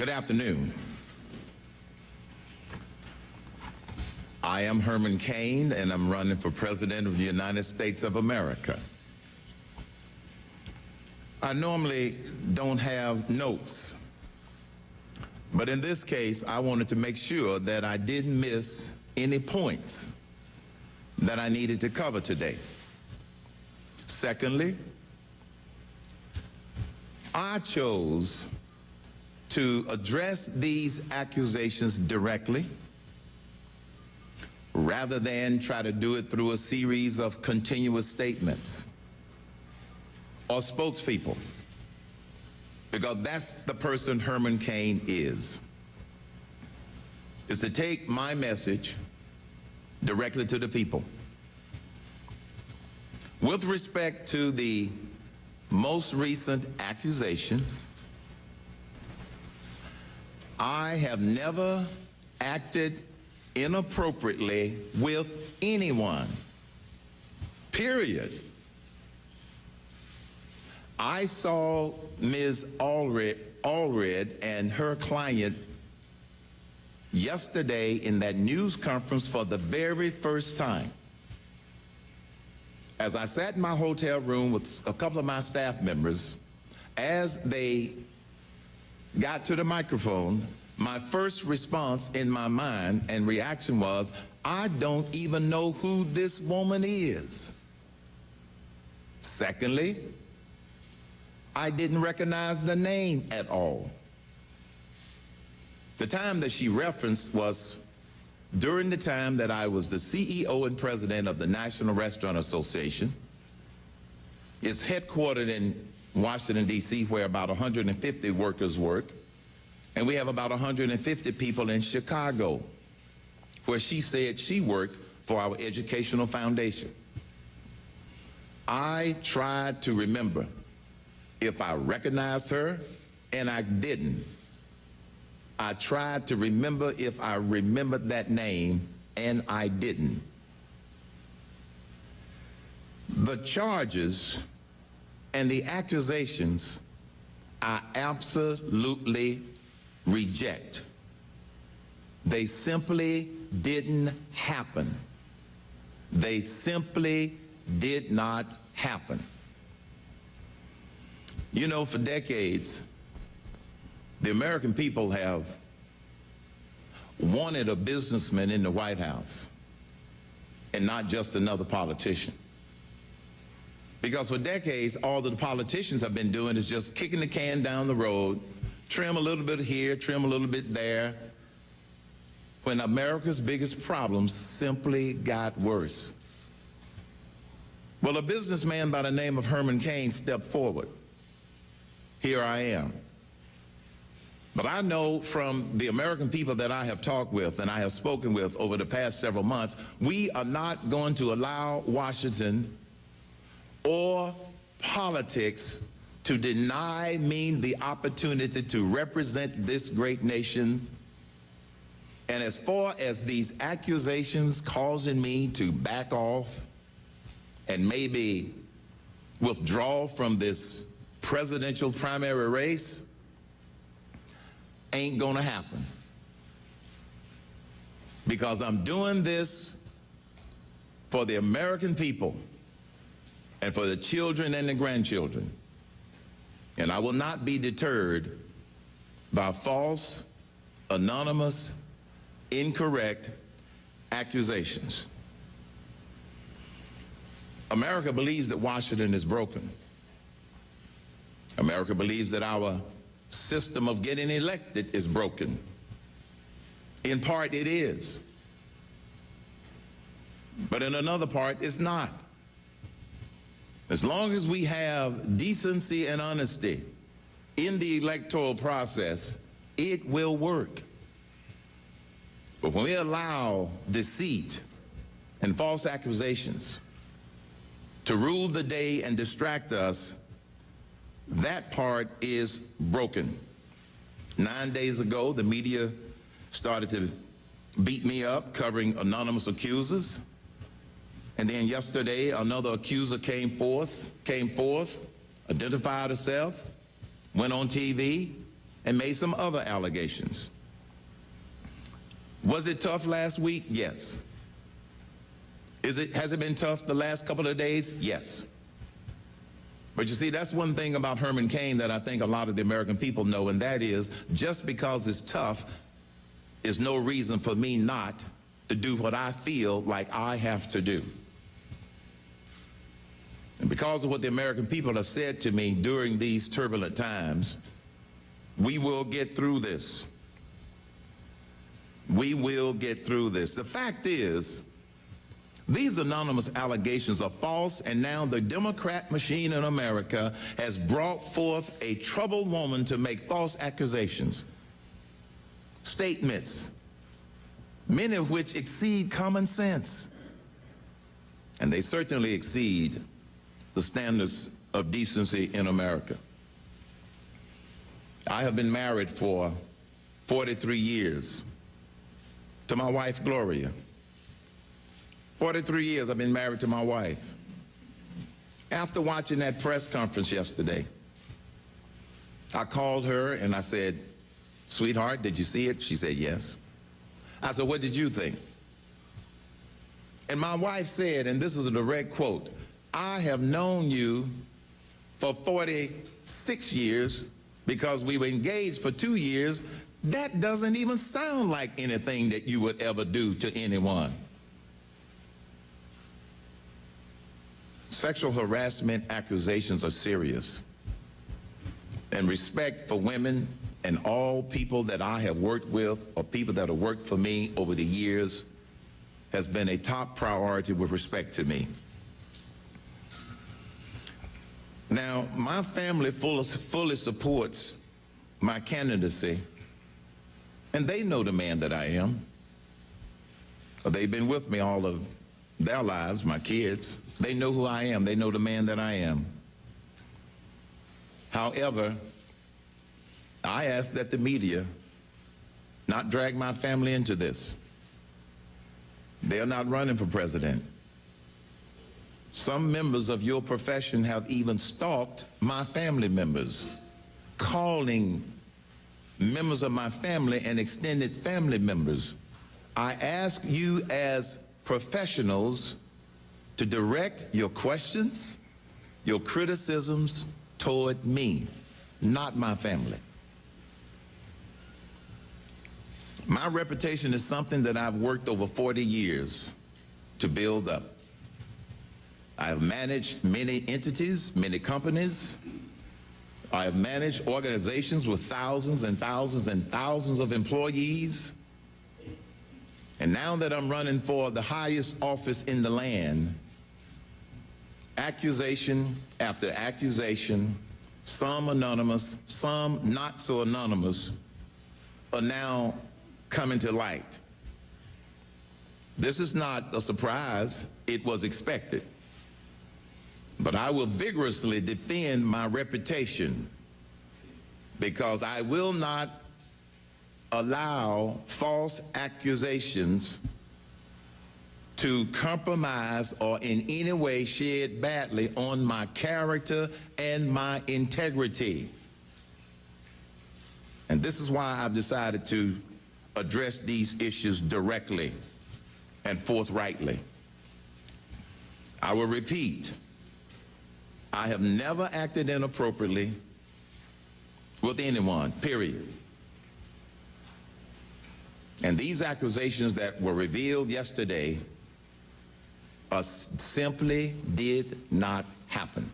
Good afternoon. I am Herman Cain, and I'm running for President of the United States of America. I normally don't have notes, but in this case, I wanted to make sure that I didn't miss any points that I needed to cover today. Secondly, I chose to address these accusations directly rather than try to do it through a series of continuous statements or spokespeople, because that's the person Herman Cain is to take my message directly to the people. With respect to the most recent accusation, I have never acted inappropriately with anyone, period. I saw Ms. Allred and her client yesterday in that news conference for the very first time. As I sat in my hotel room with a couple of my staff members, as they got to the microphone, my first response in my mind and reaction was, I don't even know who this woman is. Secondly, I didn't recognize the name at all. The time that she referenced was during the time that I was the CEO and president of the National Restaurant Association. It's headquartered in Washington, D.C., where about 150 workers work. And we have about 150 people in Chicago, where she said she worked for our educational foundation. I tried to remember if I recognized her, and I didn't. I tried to remember if I remembered that name, and I didn't. The charges and the accusations I absolutely reject. They simply didn't happen. They simply did not happen. You know, for decades, the American people have wanted a businessman in the White House and not just another politician. Because for decades, all that the politicians have been doing is just kicking the can down the road, trim a little bit here, trim a little bit there, when America's biggest problems simply got worse. Well, a businessman by the name of Herman Cain stepped forward. Here I am. But I know from the American people that I have talked with and I have spoken with over the past several months, we are not going to allow Washington or politics to deny me the opportunity to represent this great nation. And as far as these accusations causing me to back off and maybe withdraw from this presidential primary race, ain't gonna happen. Because I'm doing this for the American people and for the children and the grandchildren. And I will not be deterred by false, anonymous, incorrect accusations. America believes that Washington is broken. America believes that our system of getting elected is broken. In part, it is. But in another part, it's not. As long as we have decency and honesty in the electoral process, it will work. But when we allow deceit and false accusations to rule the day and distract us, that part is broken. 9 days ago, the media started to beat me up covering anonymous accusers. And then yesterday, another accuser came forth, identified herself, went on TV, and made some other allegations. Was it tough last week? Yes. Has it been tough the last couple of days? Yes. But you see, that's one thing about Herman Cain that I think a lot of the American people know, and that is, just because it's tough is no reason for me not to do what I feel like I have to do. And because of what the American people have said to me during these turbulent times, we will get through this. We will get through this. The fact is, these anonymous allegations are false, and now the Democrat machine in America has brought forth a troubled woman to make false accusations, statements, many of which exceed common sense. And they certainly exceed the standards of decency in America. I have been married for 43 years to my wife, Gloria. 43 years I've been married to my wife. After watching that press conference yesterday, I called her and I said, "Sweetheart, did you see it?" She said, "Yes." I said, "What did you think?" And my wife said, and this is a direct quote, "I have known you for 46 years because we were engaged for 2 years. That doesn't even sound like anything that you would ever do to anyone." Sexual harassment accusations are serious, and respect for women and all people that I have worked with or people that have worked for me over the years has been a top priority with respect to me. Now, my family fully supports my candidacy, and they know the man that I am. They've been with me all of their lives, my kids. They know who I am. They know the man that I am. However, I ask that the media not drag my family into this. They're not running for president. Some members of your profession have even stalked my family members, calling members of my family and extended family members. I ask you as professionals to direct your questions, your criticisms toward me, not my family. My reputation is something that I've worked over 40 years to build up. I have managed many entities, many companies. I have managed organizations with thousands and thousands and thousands of employees. And now that I'm running for the highest office in the land, accusation after accusation, some anonymous, some not so anonymous, are now coming to light. This is not a surprise. It was expected. But I will vigorously defend my reputation because I will not allow false accusations to compromise or in any way shed badly on my character and my integrity. And this is why I've decided to address these issues directly and forthrightly. I will repeat, I have never acted inappropriately with anyone, period. And these accusations that were revealed yesterday simply did not happen.